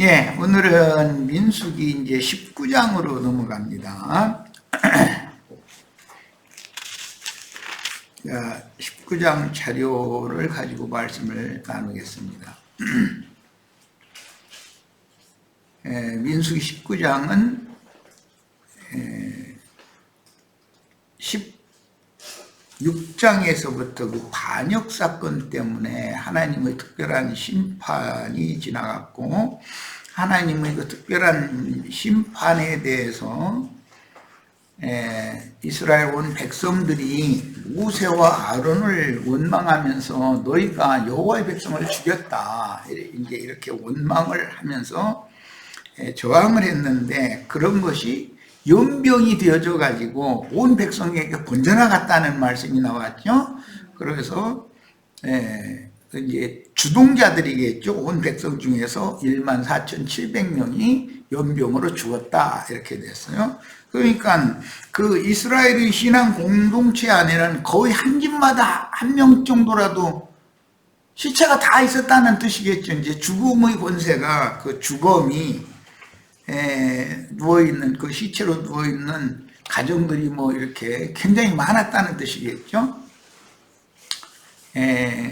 예, 오늘은 민수기 이제 19장으로 넘어갑니다. 자, 19장 자료를 가지고 말씀을 나누겠습니다. 민수기 19장은 16장에서부터 그 반역 사건 때문에 하나님의 특별한 심판이 지나갔고, 하나님의 그 특별한 심판에 대해서 이스라엘 온 백성들이 모세와 아론을 원망하면서 너희가 여호와의 백성을 죽였다, 이제 이렇게 원망을 하면서 저항을 했는데, 그런 것이 연병이 되어져 가지고 온 백성에게 번져나갔다는 말씀이 나왔죠. 그래서 이제 주동자들이겠죠. 온 백성 중에서 14,700명이 연병으로 죽었다, 이렇게 됐어요. 그러니까 그 이스라엘의 신앙 공동체 안에는 거의 한 집마다 한 명 정도라도 시체가 다 있었다는 뜻이겠죠. 이제 죽음의 권세가, 그 주범이 누워있는, 그 시체로 누워있는 가정들이 뭐 이렇게 굉장히 많았다는 뜻이겠죠.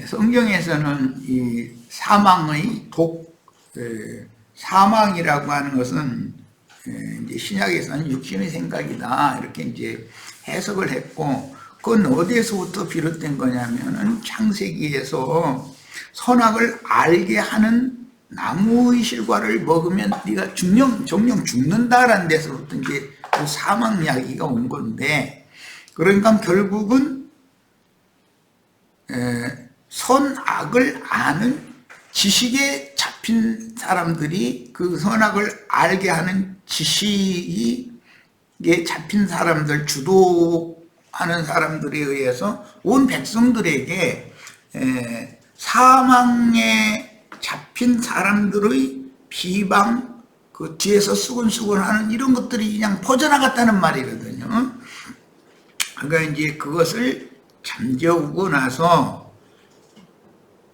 성경에서는 이 사망의 사망이라고 하는 것은 이제 신약에서는 육신의 생각이다, 이렇게 이제 해석을 했고, 그건 어디에서부터 비롯된 거냐면은 창세기에서 선악을 알게 하는 나무의 실과를 먹으면 네가 정령 죽는다라는 데서부터 이제 그 사망 이야기가 온 건데, 그러니까 결국은 선악을 아는 지식에 잡힌 사람들이, 그 선악을 알게 하는 지식에 잡힌 사람들, 주도하는 사람들에 의해서 온 백성들에게 사망에 잡힌 사람들의 비방, 그 뒤에서 수근수근하는 이런 것들이 그냥 퍼져나갔다는 말이거든요. 그러니까 이제 그것을 잠재우고 나서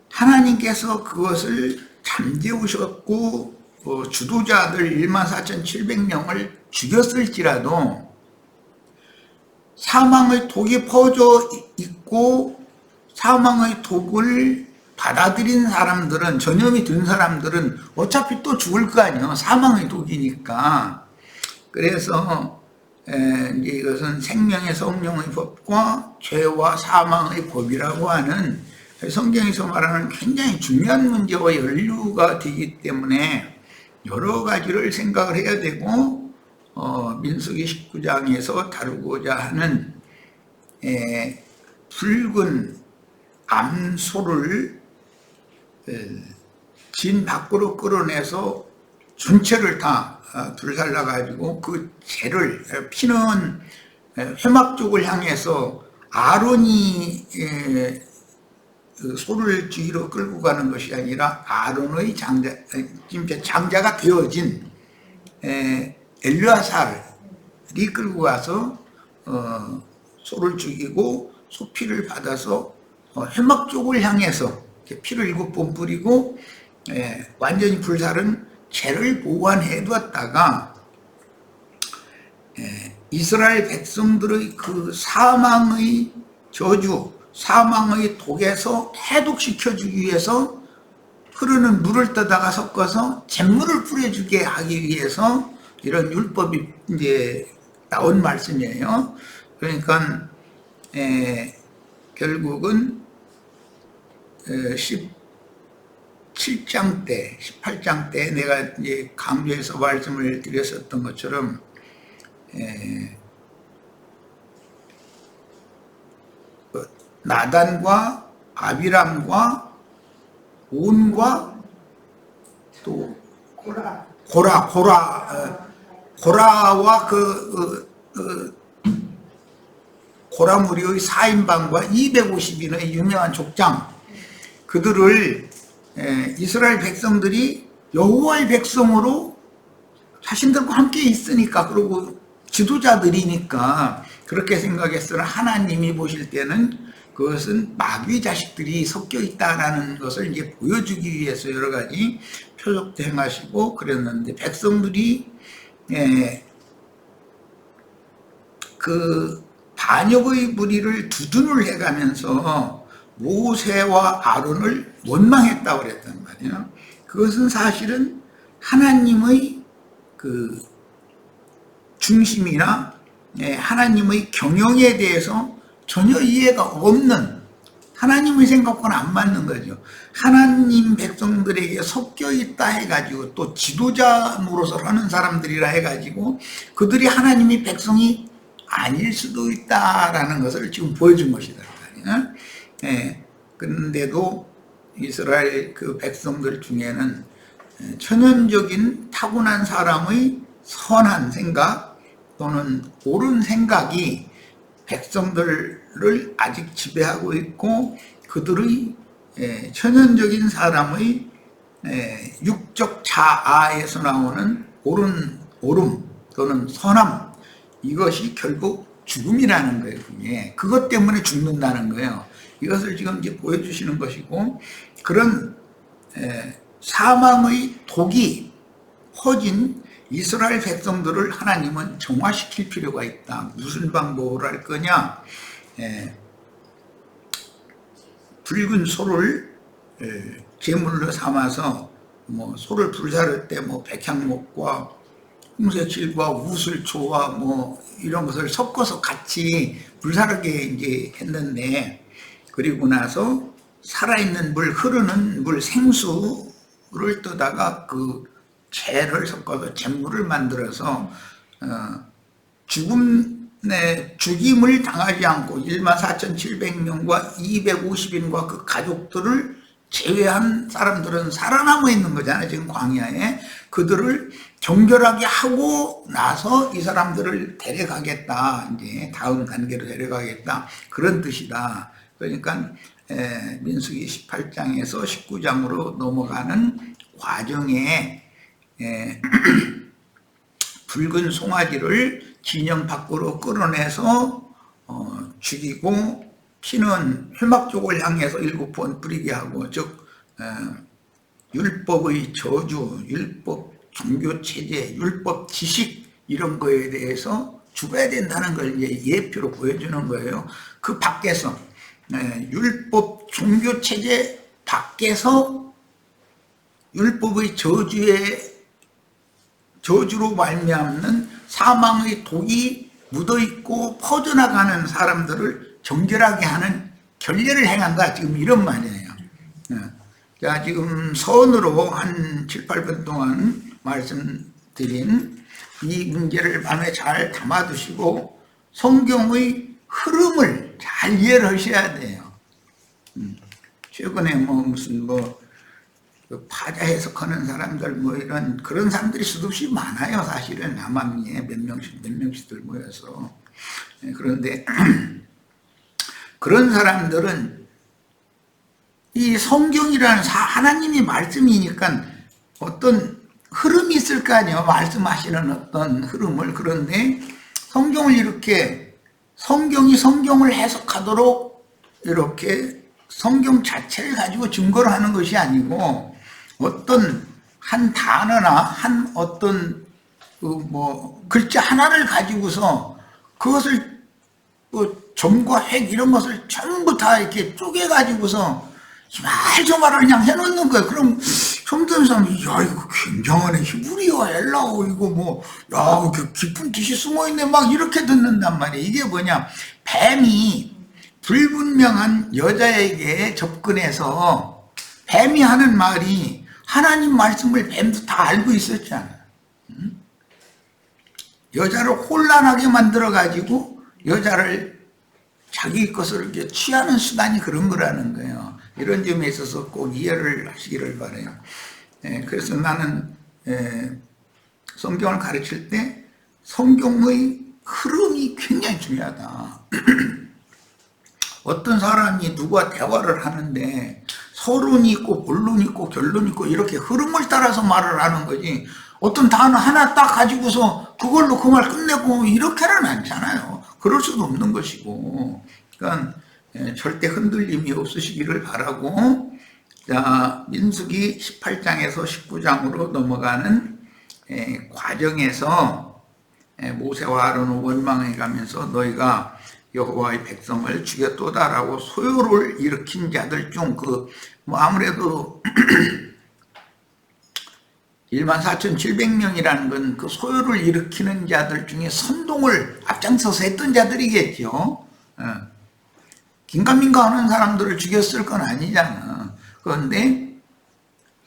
하나님께서 그것을 잠재우셨고, 주도자들 14,700명을 죽였을지라도 사망의 독이 퍼져 있고, 사망의 독을 받아들인 사람들은, 전염이 든 사람들은 어차피 또 죽을 거 아니에요. 사망의 독이니까. 그래서 이제 이것은 생명의 성령의 법과 죄와 사망의 법이라고 하는 성경에서 말하는 굉장히 중요한 문제와 연루가 되기 때문에 여러 가지를 생각을 해야 되고, 민수기 19장에서 다루고자 하는 붉은 암소를 진 밖으로 끌어내서 전체를 다 불살라 가지고 그 재를, 피는 회막 쪽을 향해서 아론이 소를 뒤로 끌고 가는 것이 아니라 아론의 장자가 되어진 엘르아살이 끌고 가서 소를 죽이고 소피를 받아서 회막 쪽을 향해서 피를 7번 뿌리고 완전히 불살은 죄를 보관해 두었다가 이스라엘 백성들의 그 사망의 저주, 사망의 독에서 해독시켜주기 위해서 흐르는 물을 떠다가 섞어서 잿물을 뿌려주게 하기 위해서 이런 율법이 이제 나온 말씀이에요. 그러니까 결국은 17장 때, 18장 때 내가 이제 강조해서 말씀을 드렸었던 것처럼 나단과 아비람과 온과 또 고라와 고라 무리의 4인방과 250인의 유명한 족장, 그들을 이스라엘 백성들이 여호와의 백성으로 자신들과 함께 있으니까, 그리고 지도자들이니까 그렇게 생각했으나 하나님이 보실 때는 그것은 마귀 자식들이 섞여 있다라는 것을 이제 보여주기 위해서 여러 가지 표적도 행하시고 그랬는데, 백성들이 그 반역의 무리를 두둔을 해가면서 모세와 아론을 원망했다고 그랬단 말이에요. 그것은 사실은 하나님의 그 중심이나 하나님의 경영에 대해서 전혀 이해가 없는, 하나님의 생각과는 안 맞는 거죠. 하나님 백성들에게 섞여 있다 해가지고, 또 지도자로서 하는 사람들이라 해가지고 그들이 하나님의 백성이 아닐 수도 있다라는 것을 지금 보여준 것이다. 그런데도 이스라엘 그 백성들 중에는 천연적인 타고난 사람의 선한 생각 또는 옳은 생각이 백성들을 아직 지배하고 있고, 그들의 천연적인 사람의 육적 자아에서 나오는 옳음 또는 선함, 이것이 결국 죽음이라는 거예요. 그게 그것 때문에 죽는다는 거예요. 이것을 지금 이제 보여주시는 것이고, 그런 사망의 독이 퍼진 이스라엘 백성들을 하나님은 정화시킬 필요가 있다. 무슨 방법으로 할 거냐? 붉은 소를 제물로 삼아서, 뭐 소를 불사를 때 뭐 백향목과 홍새칠과 우슬초와 뭐 이런 것을 섞어서 같이 불사르게 이제 했는데, 그리고 나서 살아있는 물, 흐르는 물, 생수를 떠다가 그 재를 섞어서 잿물을 만들어서 죽임을 당하지 않고 14,700명과 250인과 그 가족들을 제외한 사람들은 살아남아 있는 거잖아요. 지금 광야에. 그들을 정결하게 하고 나서 이 사람들을 데려가겠다. 이제 다음 단계로 데려가겠다. 그런 뜻이다. 그러니까 민수기 18장에서 19장으로 넘어가는 과정에 붉은 송아지를 진영 밖으로 끌어내서 죽이고, 피는 회막족을 향해서 7번 뿌리게 하고, 즉 율법의 저주, 율법 종교체제, 율법 지식 이런 거에 대해서 죽어야 된다는 걸 이제 예표로 보여주는 거예요. 그 밖에서 율법 종교체제 밖에서 율법의 저주로 말미암는 사망의 독이 묻어있고 퍼져나가는 사람들을 정결하게 하는 결례를 행한다. 지금 이런 말이에요. 자, 지금 선으로 한 7, 8분 동안 말씀드린 이 문제를 마음에 잘 담아두시고 성경의 흐름을 잘 이해를 하셔야 돼요. 최근에 뭐 무슨 파자 해석하는 사람들 뭐 이런 그런 사람들이 수도 없이 많아요. 사실은 남한에 몇 명씩들 모여서. 그런데 그런 사람들은 이 성경이라는 하나님의 말씀이니까 어떤 흐름이 있을 거 아니에요. 말씀하시는 어떤 흐름을. 그런데 성경을 이렇게 성경이 성경을 해석하도록 이렇게 성경 자체를 가지고 증거를 하는 것이 아니고, 어떤 한 단어나 한 어떤 글자 하나를 가지고서 그것을 점과 획 이런 것을 전부 다 이렇게 쪼개가지고서 말조말을 그냥 해놓는 거예요. 그럼 처음 듣는 사람이, 야, 이거 굉장하네. 히브리어, 헬라어, 이거 야, 깊은 뜻이 숨어있네. 막 이렇게 듣는단 말이에요. 이게 뭐냐. 뱀이 불분명한 여자에게 접근해서 뱀이 하는 말이 하나님 말씀을 뱀도 다 알고 있었잖아요. 여자를 혼란하게 만들어가지고 여자를 자기 것을 이렇게 취하는 수단이 그런 거라는 거예요. 이런 점에 있어서 꼭 이해를 하시기를 바라요. 그래서 나는 성경을 가르칠 때 성경의 흐름이 굉장히 중요하다. 어떤 사람이 누구와 대화를 하는데 서론이 있고 본론이 있고 결론이 있고 이렇게 흐름을 따라서 말을 하는 거지, 어떤 단어 하나 딱 가지고서 그걸로 그 말 끝내고 이렇게는 않잖아요. 그럴 수도 없는 것이고. 그러니까 절대 흔들림이 없으시기를 바라고, 자, 민수기 18장에서 19장으로 넘어가는 과정에서 모세와 아론은 원망해 가면서 너희가 여호와의 백성을 죽였도다라고 소요를 일으킨 자들 중 아무래도 14,700명이라는 건 그 소요를 일으키는 자들 중에 선동을 앞장서서 했던 자들이겠죠. 긴가민가 하는 사람들을 죽였을 건 아니잖아. 그런데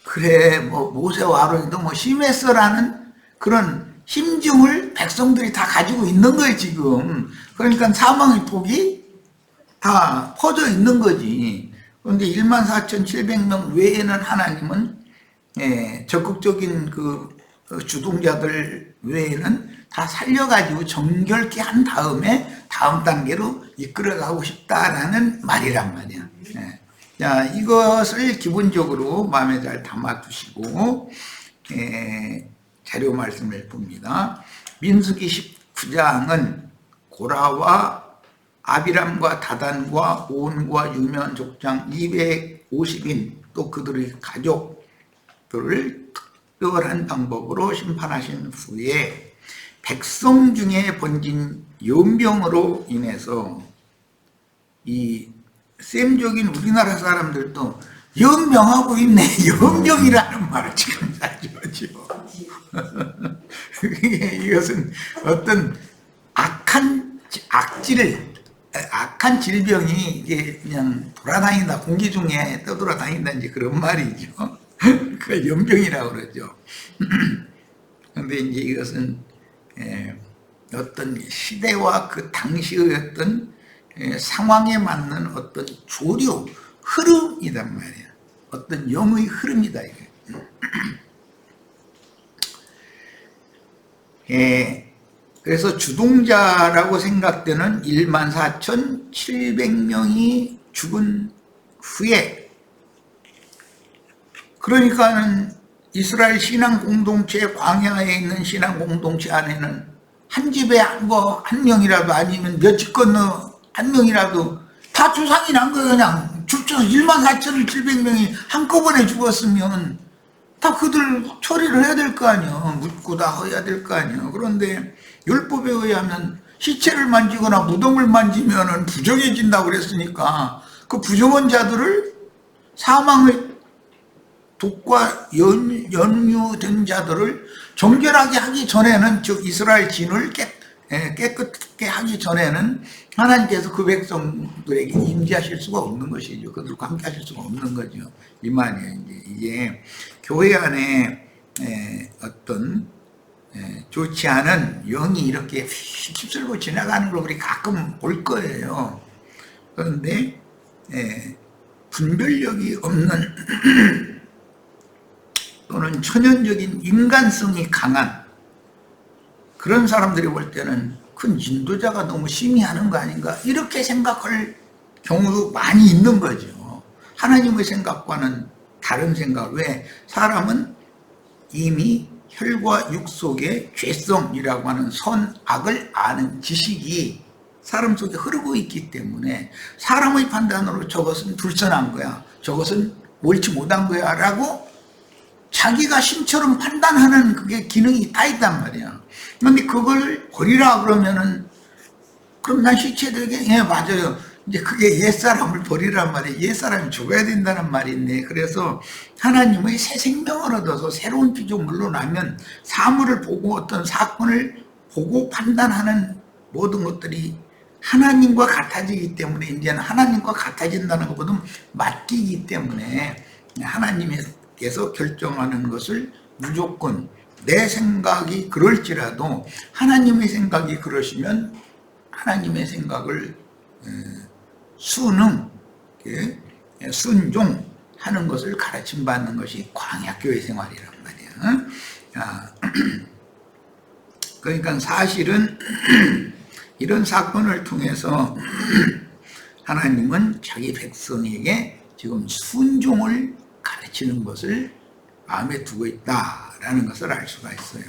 그래 모세와 아론이도 심했어라는 그런 심증을 백성들이 다 가지고 있는 거예요 지금. 그러니까 사망의 폭이 다 퍼져 있는 거지. 그런데 14,700명 외에는 하나님은 적극적인 그 주동자들 외에는 다 살려가지고 정결케 한 다음에 다음 단계로 이끌어가고 싶다라는 말이란 말이야. 자, 이것을 기본적으로 마음에 잘 담아두시고 자료 말씀을 봅니다. 민수기 19장은 고라와 아비람과 다단과 온과 유면 족장 250인 또 그들의 가족들을 특별한 방법으로 심판하신 후에 백성 중에 번진 연병으로 인해서 이 셈적인 우리나라 사람들도 연병하고 있네. 연병이라는 말을 지금 사죠. 이것은 어떤 악한 질병이 이제 그냥 돌아다닌다, 공기 중에 떠돌아다닌다, 이제 그런 말이죠. 그 연병이라고 그러죠. 그런데 이제 이것은 어떤 시대와 그 당시의 어떤 상황에 맞는 어떤 조류, 흐름이란 말이야. 어떤 영의 흐름이다, 이게. 그래서 주동자라고 생각되는 14,700명이 죽은 후에, 그러니까는 이스라엘 신앙 공동체, 광야에 있는 신앙 공동체 안에는 한 집에 한 명이라도 아니면 몇 집 건너 한 명이라도 다 조상이 난 거예요. 그냥 14,700명이 한꺼번에 죽었으면 다 그들 처리를 해야 될 거 아니에요. 묻고 다 해야 될 거 아니에요. 그런데 율법에 의하면 시체를 만지거나 무덤을 만지면 부정해진다고 그랬으니까 그 부정한 자들을 사망의 독과 연유된 자들을 정결하게 하기 전에는, 즉 이스라엘 진을 깨끗하게 하기 전에는 하나님께서 그 백성들에게 임재하실 수가 없는 것이죠. 그들과 함께 하실 수가 없는 거죠. 이 말이에요. 이게 교회 안에 어떤 좋지 않은 영이 이렇게 휩쓸고 지나가는 걸 우리 가끔 볼 거예요. 그런데 분별력이 없는 또는 천연적인 인간성이 강한 그런 사람들이 볼 때는 큰 인도자가 너무 심히 하는 거 아닌가, 이렇게 생각할 경우도 많이 있는 거죠. 하나님의 생각과는 다른 생각. 왜? 사람은 이미 혈과 육 속에 죄성이라고 하는 선악을 아는 지식이 사람 속에 흐르고 있기 때문에 사람의 판단으로 저것은 불선한 거야, 저것은 옳지 못한 거야 라고 자기가 신처럼 판단하는 그게 기능이 다 있단 말이야. 그런데 그걸 버리라 그러면은, 그럼 난 시체들에게, 예, 맞아요. 이제 그게 옛사람을 버리란 말이에요. 옛사람이 죽어야 된다는 말인데, 그래서 하나님의 새 생명을 얻어서 새로운 피조물로 나면 사물을 보고 어떤 사건을 보고 판단하는 모든 것들이 하나님과 같아지기 때문에, 이제는 하나님과 같아진다는 것보다 맡기기 때문에 하나님께서 결정하는 것을 무조건, 내 생각이 그럴지라도 하나님의 생각이 그러시면 하나님의 생각을 순종하는 것을 가르침받는 것이 광야교회 생활이란 말이야. 그러니까 사실은 이런 사건을 통해서 하나님은 자기 백성에게 지금 순종을 가르치는 것을 마음에 두고 있다라는 것을 알 수가 있어요.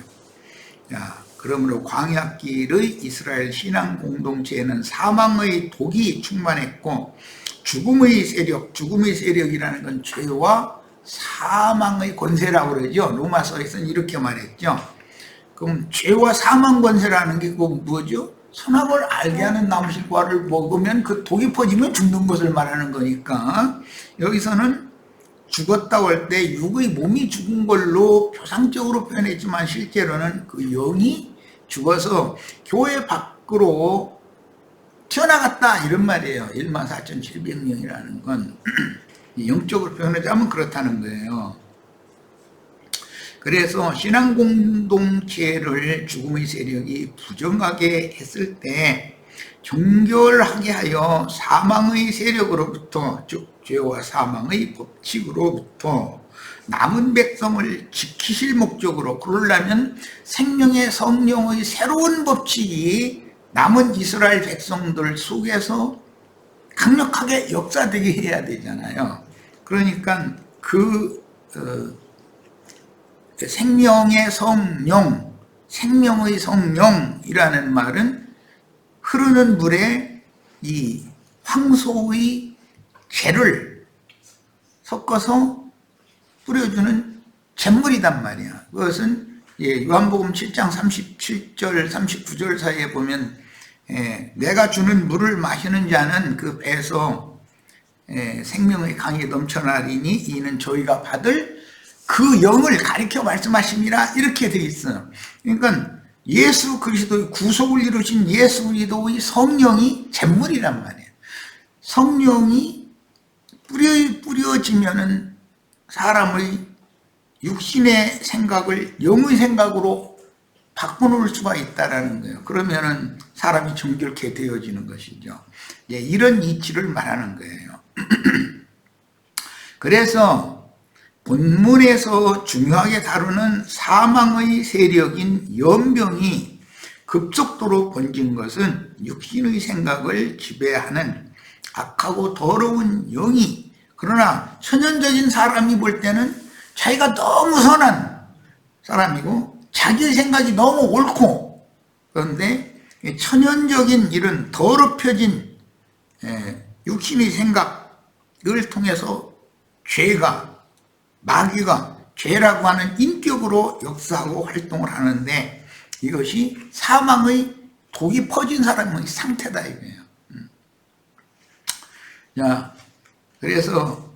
자, 그러므로 광야길의 이스라엘 신앙 공동체에는 사망의 독이 충만했고 죽음의 세력이라는 건 죄와 사망의 권세라고 그러죠. 로마서에서는 이렇게 말했죠. 그럼 죄와 사망 권세라는 게 뭐죠? 선악을 알게 하는 나무실과를 먹으면 그 독이 퍼지면 죽는 것을 말하는 거니까, 여기서는 죽었다고 할 때 육의 몸이 죽은 걸로 표상적으로 표현했지만 실제로는 그 영이 죽어서 교회 밖으로 튀어나갔다 이런 말이에요. 14,700명이라는 건 영적으로 표현하자면 그렇다는 거예요. 그래서 신앙 공동체를 죽음의 세력이 부정하게 했을 때 정결하게 하여 사망의 세력으로부터, 즉 죄와 사망의 법칙으로부터 남은 백성을 지키실 목적으로, 그러려면 생명의 성령의 새로운 법칙이 남은 이스라엘 백성들 속에서 강력하게 역사되게 해야 되잖아요. 그러니까 생명의 성령, 생명의 성령이라는 말은 흐르는 물에 이 황소의 개를 섞어서 뿌려주는 잿물이단 말이야. 그것은 요한복음 7장 37절 39절 사이에 보면 내가 주는 물을 마시는 자는 그 배에서 생명의 강이 넘쳐나리니 이는 저희가 받을 그 영을 가리켜 말씀하심이라, 이렇게 되어 있어요. 그러니까 예수 그리스도의 구속을 이루신 예수 그리스도의 성령이 잿물이란 말이에요. 성령이 뿌려지면은 사람의 육신의 생각을 영의 생각으로 바꿔놓을 수가 있다라는 거예요. 그러면은 사람이 정결케 되어지는 것이죠. 이런 이치를 말하는 거예요. 그래서 본문에서 중요하게 다루는 사망의 세력인 연병이 급속도로 번진 것은 육신의 생각을 지배하는 악하고 더러운 영이, 그러나 천연적인 사람이 볼 때는 자기가 너무 선한 사람이고 자기의 생각이 너무 옳고, 그런데 천연적인 이런 더럽혀진 육신의 생각을 통해서 죄가, 마귀가 죄라고 하는 인격으로 역사하고 활동을 하는데, 이것이 사망의 독이 퍼진 사람의 상태다 이거예요. 자, 그래서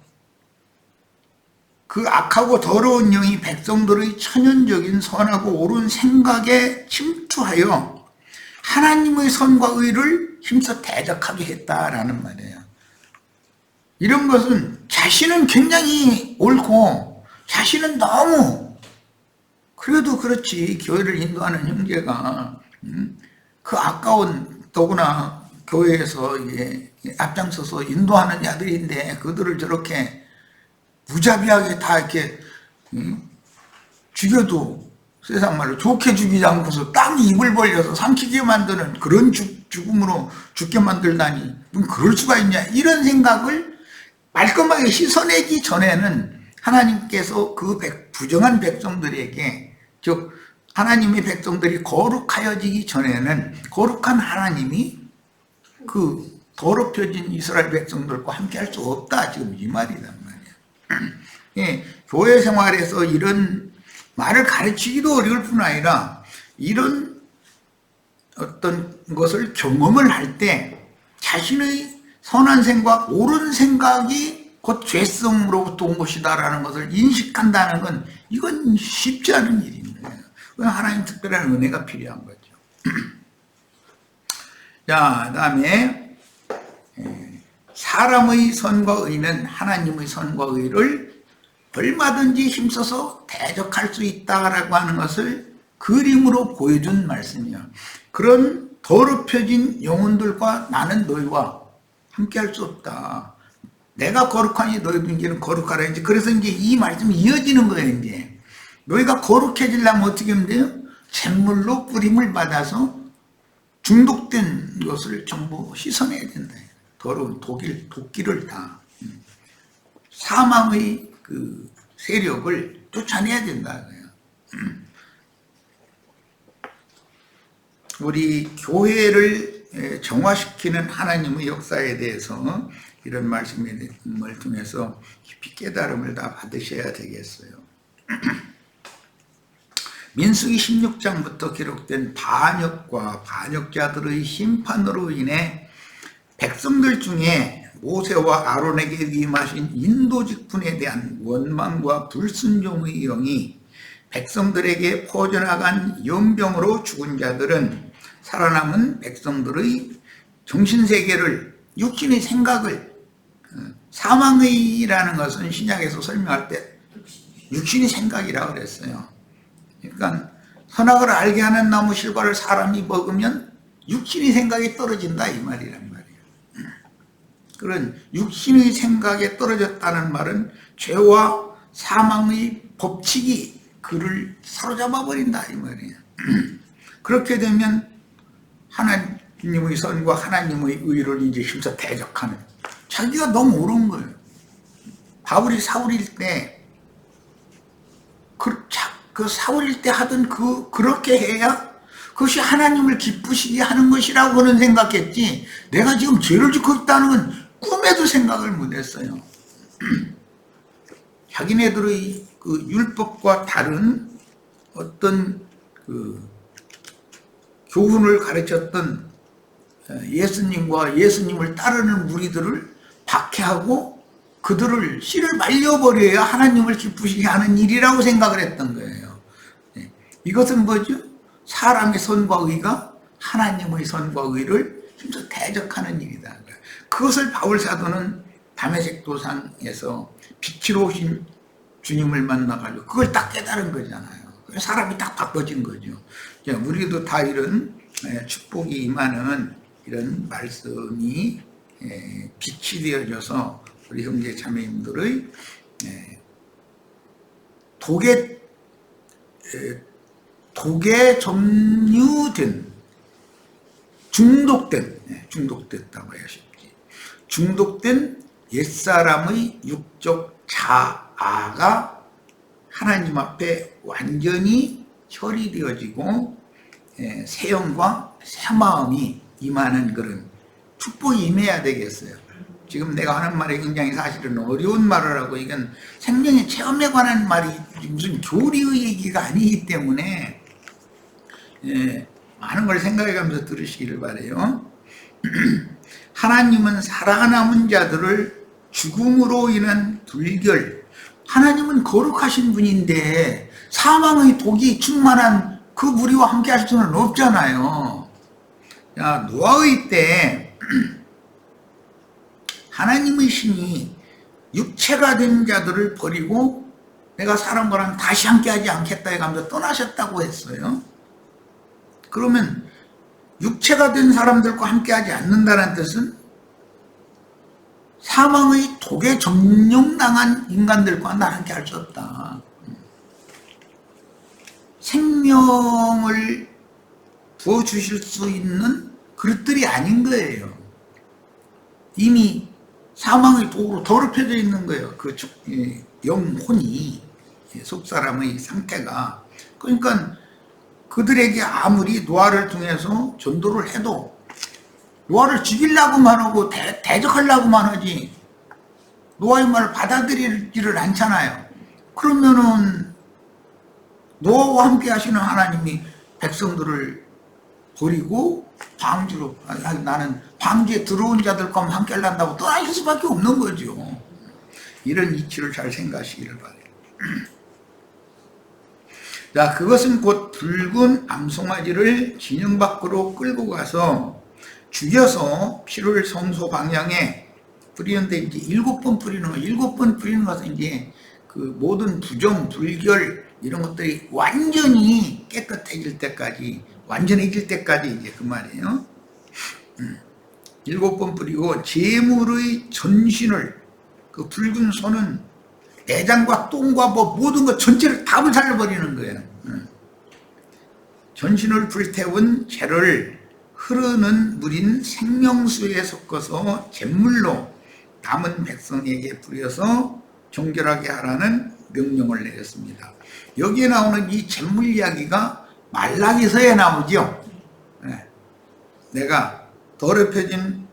그 악하고 더러운 영이 백성들의 천연적인 선하고 옳은 생각에 침투하여 하나님의 선과 의를 힘써 대적하게 했다라는 말이에요. 이런 것은 자신은 굉장히 옳고 자신은 너무, 그래도 그렇지 교회를 인도하는 형제가 그 아까운, 더구나 교회에서 앞장서서 인도하는 자들인데 그들을 저렇게 무자비하게 다 이렇게 죽여도 세상 말로 좋게 죽이지 않고서 딱 입을 벌려서 삼키게 만드는 그런 죽음으로 죽게 만들다니, 그럴 수가 있냐, 이런 생각을 말끔하게 씻어내기 전에는 하나님께서 그 부정한 백성들에게, 즉 하나님의 백성들이 거룩하여지기 전에는 거룩한 하나님이 그 더럽혀진 이스라엘 백성들과 함께 할 수 없다, 지금 이 말이란 말이에요. 교회 생활에서 이런 말을 가르치기도 어려울 뿐 아니라 이런 어떤 것을 경험을 할 때 자신의 선한 생각, 옳은 생각이 곧 죄성으로부터 온 것이다라는 것을 인식한다는 건, 이건 쉽지 않은 일입니다. 하나님 특별한 은혜가 필요한 거죠. 자, 그 다음에 사람의 선과 의는 하나님의 선과 의를 얼마든지 힘써서 대적할 수 있다라고 하는 것을 그림으로 보여준 말씀이에요. 그런 더럽혀진 영혼들과 나는 너희와 함께 할 수 없다. 내가 거룩하니 너희도 이제는 거룩하라. 이제 그래서 이제 이 말씀이 이어지는 거예요. 이제 너희가 거룩해지려면 어떻게 하면 돼요? 잿물로 뿌림을 받아서 중독된 것을 전부 씻어내야 된다. 더러운 도끼를 다, 사망의 그 세력을 쫓아내야 된다. 우리 교회를 정화시키는 하나님의 역사에 대해서 이런 말씀을 통해서 깊이 깨달음을 다 받으셔야 되겠어요. 민수기 16장부터 기록된 반역과 반역자들의 심판으로 인해 백성들 중에 모세와 아론에게 위임하신 인도직분에 대한 원망과 불순종의 영이 백성들에게 퍼져나간 연병으로 죽은 자들은 살아남은 백성들의 정신세계를, 육신의 생각을, 사망의라는 것은 신약에서 설명할 때 육신의 생각이라고 그랬어요. 그러니까 선악을 알게 하는 나무 실과를 사람이 먹으면 육신의 생각이 떨어진다 이 말이란 말이에요. 그런 육신의 생각에 떨어졌다는 말은 죄와 사망의 법칙이 그를 사로잡아 버린다 이 말이에요. 그렇게 되면 하나님의 선과 하나님의 의를 이제 힘써 대적하는, 자기가 너무 옳은 거예요. 바울이 사울일 때 그 사울일 때 하던 그렇게 해야 그것이 하나님을 기쁘시게 하는 것이라고는 생각했지, 내가 지금 죄를 짓고 있다는 건 꿈에도 생각을 못했어요. 자기네들의 그 율법과 다른 어떤 그 교훈을 가르쳤던 예수님과 예수님을 따르는 무리들을 박해하고 그들을 씨를 말려버려야 하나님을 기쁘시게 하는 일이라고 생각을 했던 거예요. 이것은 뭐죠? 사람의 선과 의가 하나님의 선과 의를 힘써 대적하는 일이다. 그것을 바울 사도는 다메섹 도상에서 빛으로 오신 주님을 만나가지고 그걸 딱 깨달은 거잖아요. 사람이 딱 바꿔진 거죠. 우리도 다 이런 축복이 임하는 이런 말씀이 빛이 되어져서 우리 형제 자매님들의 독에 점유된, 중독됐다고 해야 쉽지. 중독된 옛사람의 육적 자아가 하나님 앞에 완전히 처리되어지고 새 영과 새 마음이 임하는 그런 축복이 임해야 되겠어요. 지금 내가 하는 말이 굉장히 사실은 어려운 말을 하고, 이건 생명의 체험에 관한 말이 무슨 교리의 얘기가 아니기 때문에 많은 걸 생각해가면서 들으시기를 바라요. 하나님은 살아남은 자들을 죽음으로 인한 불결, 하나님은 거룩하신 분인데 사망의 독이 충만한 그 무리와 함께 할 수는 없잖아요. 노아의 때 하나님의 신이 육체가 된 자들을 버리고 내가 사람과는 다시 함께하지 않겠다 해가면서 떠나셨다고 했어요. 그러면 육체가 된 사람들과 함께하지 않는다는 뜻은 사망의 독에 점령당한 인간들과 나는 함께할 수 없다. 생명을 부어주실 수 있는 그릇들이 아닌 거예요. 이미 사망의 독으로 더럽혀져 있는 거예요. 그 영혼이, 속사람의 상태가. 그러니까 그들에게 아무리 노아를 통해서 전도를 해도 노아를 죽이려고만 하고 대적하려고만 하지 노아의 말을 받아들이지를 않잖아요. 그러면은 노아와 함께 하시는 하나님이 백성들을 버리고 방주로, 나는 방주에 들어온 자들과 함께 하려고 떠나실 수밖에 없는 거죠. 이런 이치를 잘 생각하시기를 바라요. 자, 그것은 곧 붉은 암송아지를 진영 밖으로 끌고 가서 죽여서 피를 성소 방향에 뿌리는데, 이제 7번 뿌리는 거, 7번 뿌리는 것은 이제 그 모든 부정, 불결 이런 것들이 완전히 깨끗해질 때까지, 완전해질 때까지 이제 그 말이에요. 7번 뿌리고 제물의 전신을, 그 붉은 손은 내장과 똥과 뭐 모든 것 전체를 다 불살려버리는 거예요. 전신을 불태운 재를 흐르는 물인 생명수에 섞어서 잿물로 남은 백성에게 뿌려서 정결하게 하라는 명령을 내렸습니다. 여기에 나오는 이 잿물 이야기가 말라기서에 나오죠. 내가 더럽혀진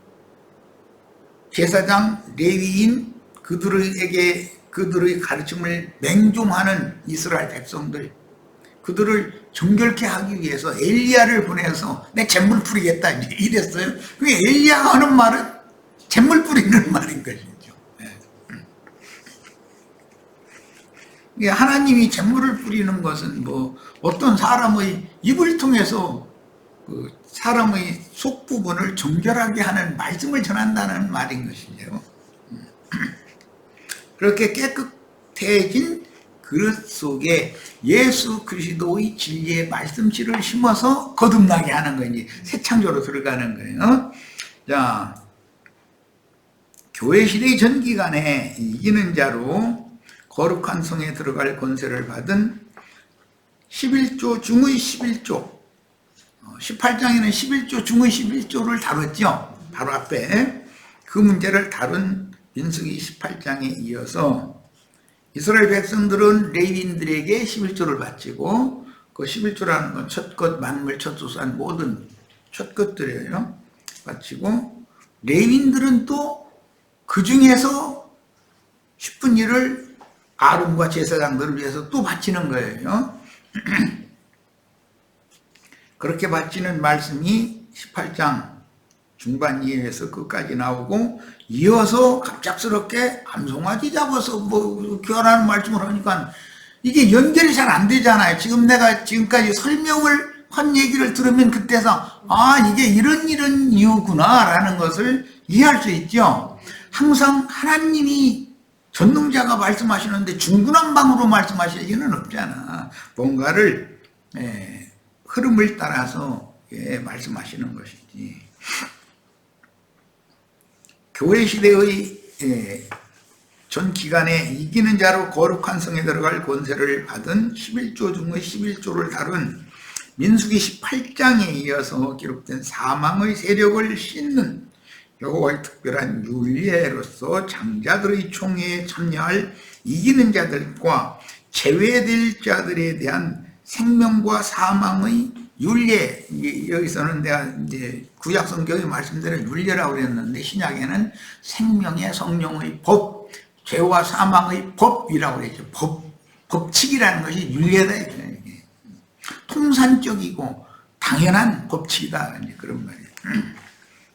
제사장, 레위인, 그들의 가르침을 맹종하는 이스라엘 백성들, 그들을 정결케 하기 위해서 엘리야를 보내서 내 잿물 뿌리겠다 이랬어요. 그게 엘리야가 하는 말은 잿물 뿌리는 말인 것이죠. 하나님이 잿물을 뿌리는 것은 뭐 어떤 사람의 입을 통해서 그 사람의 속 부분을 정결하게 하는 말씀을 전한다는 말인 것이죠. 그렇게 깨끗해진 그릇 속에 예수 그리스도의 진리의 말씀씨를 심어서 거듭나게 하는 거예요. 새 창조로 들어가는 거예요. 자, 교회 시대의 전 기간에 이기는 자로 거룩한 성에 들어갈 권세를 받은 11조 중의 11조, 18장에는 11조 중의 11조를 다뤘죠. 바로 앞에 그 문제를 다룬 민수기 18장에 이어서 이스라엘 백성들은 레위인들에게 11조를 바치고, 그 11조라는 건 첫것, 만물, 첫소산 모든 첫것들이에요. 바치고, 레위인들은 또 그 중에서 10분 일을 아론과 제사장들을 위해서 또 바치는 거예요. 그렇게 바치는 말씀이 18장 중반 이해에서 끝까지 나오고, 이어서 갑작스럽게 암송아지 잡아서 뭐 교환하는 말씀을 하니까 이게 연결이 잘 안 되잖아요. 지금 내가 지금까지 설명을 한 얘기를 들으면 그때서 이게 이런 이유구나 라는 것을 이해할 수 있죠. 항상 하나님이 전능자가 말씀하시는데 중구난방으로 말씀하실 리는 없잖아. 뭔가를 흐름을 따라서 말씀하시는 것이지. 교회 시대의 전 기간에 이기는 자로 거룩한 성에 들어갈 권세를 받은 11조 중의 11조를 다룬 민수기 18장에 이어서 기록된 사망의 세력을 씻는 여호와의 특별한 율례로서 장자들의 총회에 참여할 이기는 자들과 제외될 자들에 대한 생명과 사망의 율례, 여기서는 내가 이제 구약 성경에 말씀대로 율례라고 그랬는데 신약에는 생명의 성령의 법, 죄와 사망의 법이라고 그랬죠. 법칙이라는 것이 율례다. 이게 통산적이고 당연한 법칙이다. 이제 그런 말이에요.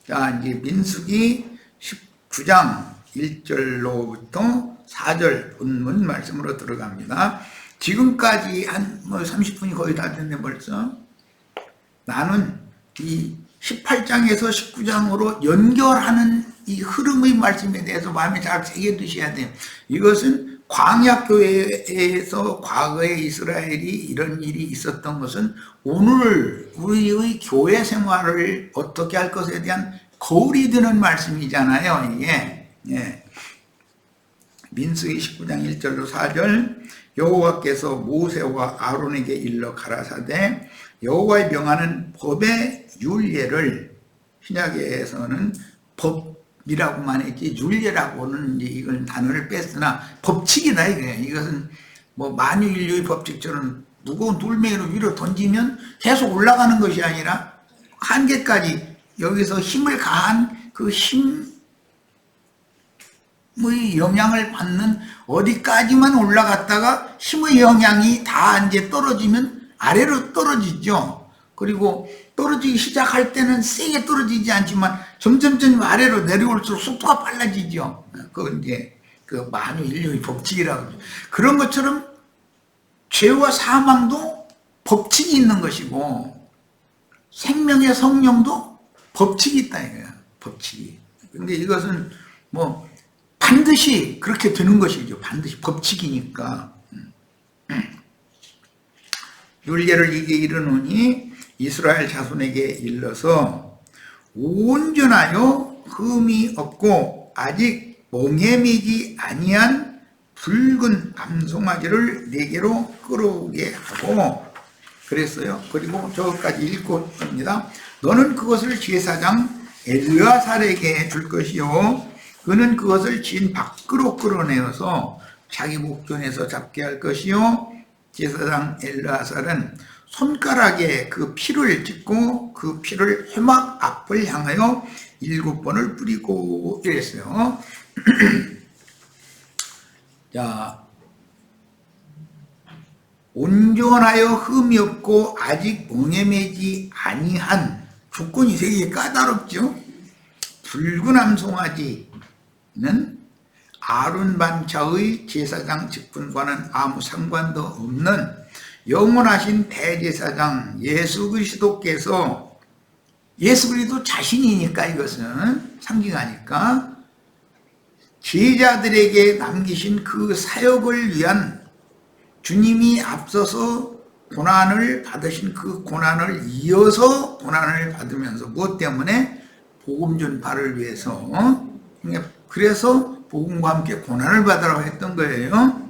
자, 이제 민수기 19장 1절로부터 4절 본문 말씀으로 들어갑니다. 지금까지 한 30분이 거의 다 됐네 벌써. 나는 이 18장에서 19장으로 연결하는 이 흐름의 말씀에 대해서 마음에 잘 새겨 두셔야 돼요. 이것은 광야교회에서 과거에 이스라엘이 이런 일이 있었던 것은 오늘 우리의 교회 생활을 어떻게 할 것에 대한 거울이 되는 말씀이잖아요. 이게 민수기 19장 1절로 4절 여호와께서 모세와 아론에게 일러 가라사대 여호와의 명하는 법의 율례를, 신약에서는 법이라고만 했지 율례라고는 이제 이걸 단어를 뺐으나 법칙이다 이거예요. 이것은 뭐 만유인류의 법칙처럼 무거운 돌멩이로 위로 던지면 계속 올라가는 것이 아니라 한계까지 여기서 힘을 가한 그 힘의 영향을 받는 어디까지만 올라갔다가 힘의 영향이 다 이제 떨어지면 아래로 떨어지죠. 그리고 떨어지기 시작할 때는 세게 떨어지지 않지만 점점 아래로 내려올수록 속도가 빨라지죠. 그건 이제 그 만유인류의 법칙이라고 하죠. 그런 것처럼 죄와 사망도 법칙이 있는 것이고 생명의 성령도 법칙이 있다 이거야. 법칙이. 근데 이것은 뭐 반드시 그렇게 되는 것이죠. 반드시 법칙이니까. 율례를 이게 이르노니 이스라엘 자손에게 일러서 온전하여 흠이 없고 아직 멍에미지 아니한 붉은 암송아지를 네개로 끌어오게 하고 그랬어요. 그리고 저까지 읽고 있습니다. 너는 그것을 제사장 엘르아살에게 줄 것이요 그는 그것을 진 밖으로 끌어내어서 자기 목전에서 잡게 할 것이요 제사장 엘르아살은 손가락에 그 피를 찍고 그 피를 회막 앞을 향하여 7번을 뿌리고 이랬어요. 자, 온전하여 흠이 없고 아직 멍에매지 아니한, 조건이 되게 까다롭죠. 붉은 암송아지는 아론 반차의 제사장 직분과는 아무 상관도 없는 영원하신 대제사장 예수 그리스도께서, 예수 그리스도 자신이니까, 이것은 상징하니까 제자들에게 남기신 그 사역을 위한, 주님이 앞서서 고난을 받으신 그 고난을 이어서 고난을 받으면서, 무엇 때문에? 복음 전파를 위해서. 그래서 복음과 함께 고난을 받으라고 했던 거예요.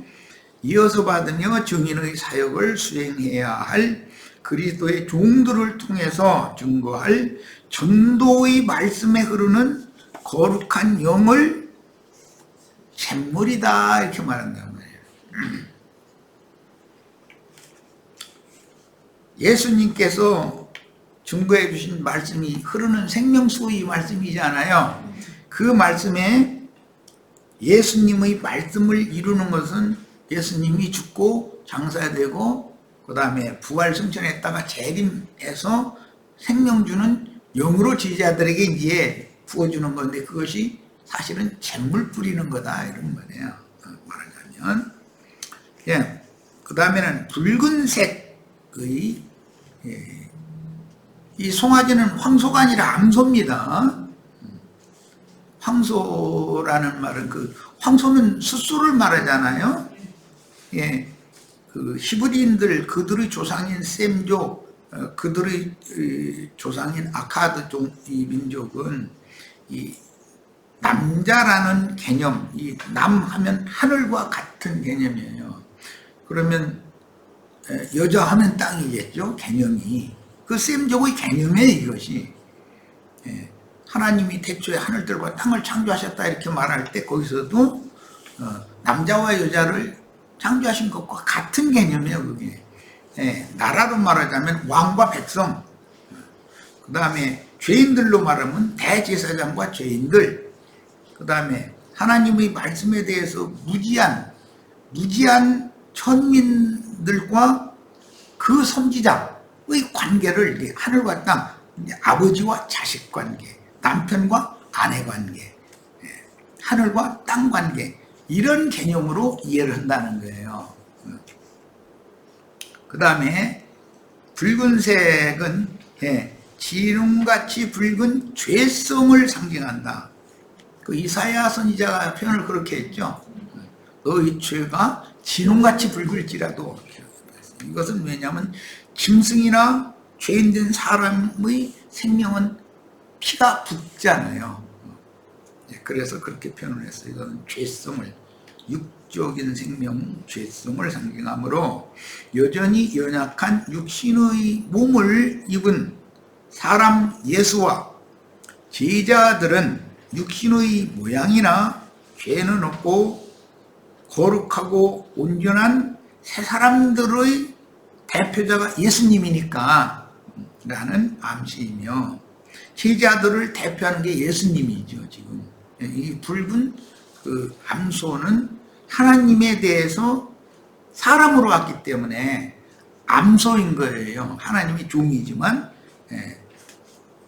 이어서 받으며 증인의 사역을 수행해야 할 그리스도의 종들을 통해서 증거할 전도의 말씀에 흐르는 거룩한 영을 샘물이다, 이렇게 말한다는 거예요. 예수님께서 증거해 주신 말씀이 흐르는 생명수의 말씀이잖아요. 그 말씀에 예수님의 말씀을 이루는 것은 예수님이 죽고 장사되고 그 다음에 부활 승천했다가 재림해서 생명 주는 영으로 제자들에게 이제 부어주는 건데, 그것이 사실은 잼물 뿌리는 거다, 이런 거네요. 말하자면. 예. 그 다음에는 붉은색의, 예. 이 송아지는 황소가 아니라 암소입니다. 황소라는 말은, 그 황소는 숫소를 말하잖아요. 예, 그 히브리인들, 그들의 조상인 셈족, 그들의 조상인 아카드 이 민족은 이 남자라는 개념, 이 남하면 하늘과 같은 개념이에요. 그러면 여자 하면 땅이겠죠, 개념이. 그 셈족의 개념이에요, 이것이. 예, 하나님이 태초에 하늘들과 땅을 창조하셨다, 이렇게 말할 때 거기서도 남자와 여자를 창조하신 것과 같은 개념이에요, 그게. 예, 나라로 말하자면 왕과 백성, 그 다음에 죄인들로 말하면 대제사장과 죄인들, 그 다음에 하나님의 말씀에 대해서 무지한 천민들과 그 선지자의 관계를, 하늘과 땅, 아버지와 자식 관계, 남편과 아내 관계, 하늘과 땅 관계, 이런 개념으로 이해를 한다는 거예요. 그 다음에 붉은색은 진홍같이 붉은 죄성을 상징한다. 그 이사야 선지자가 표현을 그렇게 했죠. 너희 죄가 진홍같이 붉을지라도. 이것은 왜냐하면 짐승이나 죄인된 사람의 생명은 피가 붓잖아요. 그래서 그렇게 표현을 했어요. 이건 죄성을, 육적인 생명, 죄성을 상징하므로 여전히 연약한 육신의 몸을 입은 사람 예수와 제자들은 육신의 모양이나 죄는 없고 거룩하고 온전한 새 사람들의 대표자가 예수님이니까 라는 암시이며, 제자들을 대표하는 게 예수님이죠. 지금 이 붉은 그 암소는 하나님에 대해서 사람으로 왔기 때문에 암소인 거예요. 하나님이 종이지만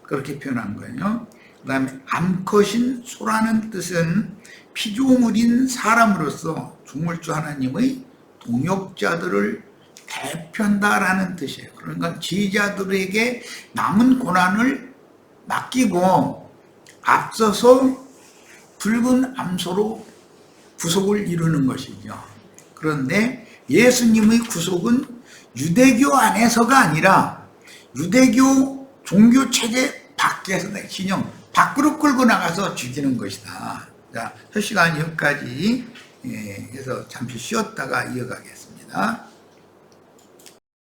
그렇게 표현한 거예요. 그 다음에 암컷인 소라는 뜻은 피조물인 사람으로서 중물주 하나님의 동역자들을 대표한다라는 뜻이에요. 그러니까 제자들에게 남은 고난을 맡기고 앞서서 붉은 암소로 구속을 이루는 것이죠. 그런데 예수님의 구속은 유대교 안에서가 아니라 유대교 종교 체제 밖에서, 진영 밖으로 끌고 나가서 죽이는 것이다. 자, 첫 시간 여기까지 해서 잠시 쉬었다가 이어가겠습니다.